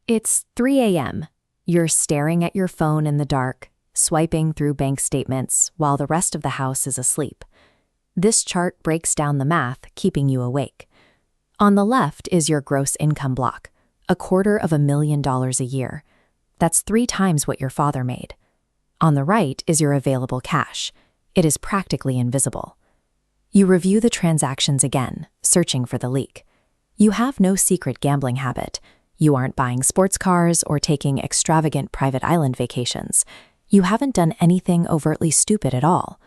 It's 3 a.m. You're staring at your phone in the dark, swiping through bank statements while the rest of the house is asleep. This chart breaks down the math, keeping you awake. On the left is your gross income block, $250,000 a year. That's 3 times what your father made. On the right is your available cash. It is practically invisible. You review the transactions again, searching for the leak. You have no secret gambling habit. You aren't buying sports cars or taking extravagant private island vacations. You haven't done anything overtly stupid at all.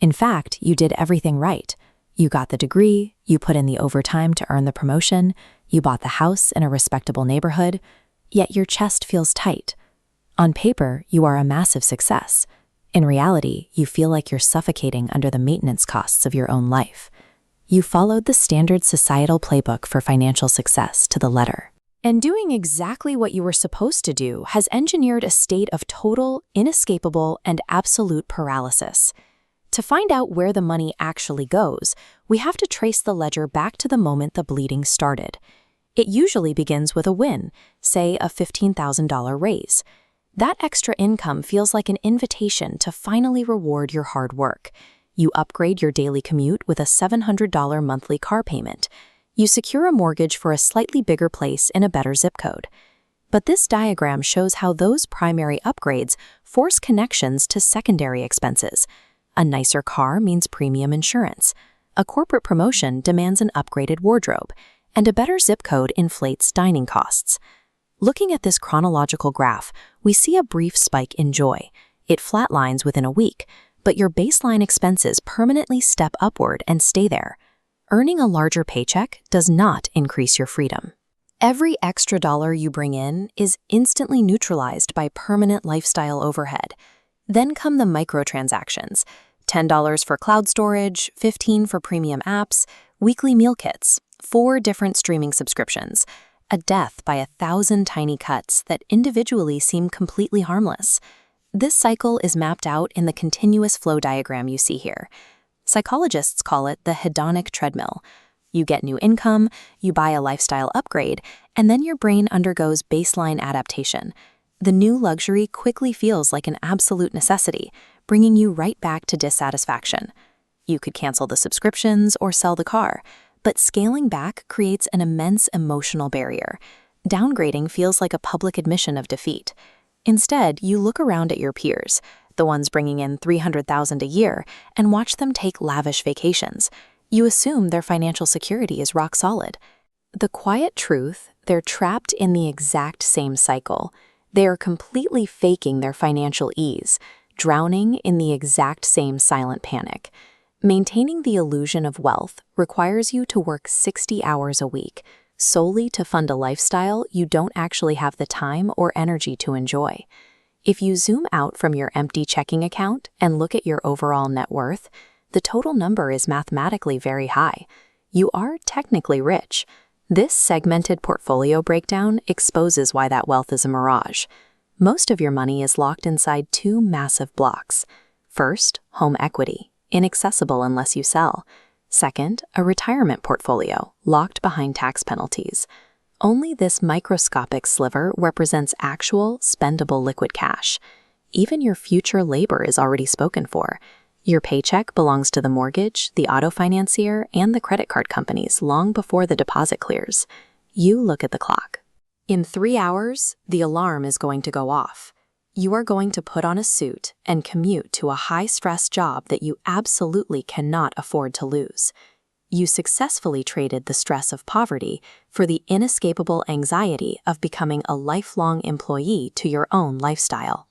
In fact, you did everything right. You got the degree, you put in the overtime to earn the promotion, you bought the house in a respectable neighborhood, yet your chest feels tight. On paper, you are a massive success. In reality, you feel like you're suffocating under the maintenance costs of your own life. You followed the standard societal playbook for financial success to the letter. And doing exactly what you were supposed to do has engineered a state of total, inescapable, and absolute paralysis. To find out where the money actually goes, we have to trace the ledger back to the moment the bleeding started. It usually begins with a win, say a $15,000 raise. That extra income feels like an invitation to finally reward your hard work. You upgrade your daily commute with a $700 monthly car payment. You secure a mortgage for a slightly bigger place in a better zip code. But this diagram shows how those primary upgrades force connections to secondary expenses. A nicer car means premium insurance. A corporate promotion demands an upgraded wardrobe. And a better zip code inflates dining costs. Looking at this chronological graph, we see a brief spike in joy. It flatlines within a week, but your baseline expenses permanently step upward and stay there. Earning a larger paycheck does not increase your freedom. Every extra dollar you bring in is instantly neutralized by permanent lifestyle overhead. Then come the microtransactions: $10 for cloud storage, $15 for premium apps, weekly meal kits, 4 different streaming subscriptions, a death by 1,000 tiny cuts that individually seem completely harmless. This cycle is mapped out in the continuous flow diagram you see here. Psychologists call it the hedonic treadmill. You get new income, you buy a lifestyle upgrade, and then your brain undergoes baseline adaptation. The new luxury quickly feels like an absolute necessity, bringing you right back to dissatisfaction. You could cancel the subscriptions or sell the car, but scaling back creates an immense emotional barrier. Downgrading feels like a public admission of defeat. Instead, you look around at your peers, the ones bringing in $300,000 a year, and watch them take lavish vacations. You assume their financial security is rock solid. The quiet truth, they're trapped in the exact same cycle. They are completely faking their financial ease, drowning in the exact same silent panic. Maintaining the illusion of wealth requires you to work 60 hours a week, solely to fund a lifestyle you don't actually have the time or energy to enjoy. If you zoom out from your empty checking account and look at your overall net worth, the total number is mathematically very high. You are technically rich. This segmented portfolio breakdown exposes why that wealth is a mirage. Most of your money is locked inside 2 massive blocks. First, home equity, inaccessible unless you sell. Second, a retirement portfolio, locked behind tax penalties. Only this microscopic sliver represents actual, spendable liquid cash. Even your future labor is already spoken for. Your paycheck belongs to the mortgage, the auto financier, and the credit card companies long before the deposit clears. You look at the clock. In 3 hours, the alarm is going to go off. You are going to put on a suit and commute to a high-stress job that you absolutely cannot afford to lose. You successfully traded the stress of poverty for the inescapable anxiety of becoming a lifelong employee to your own lifestyle.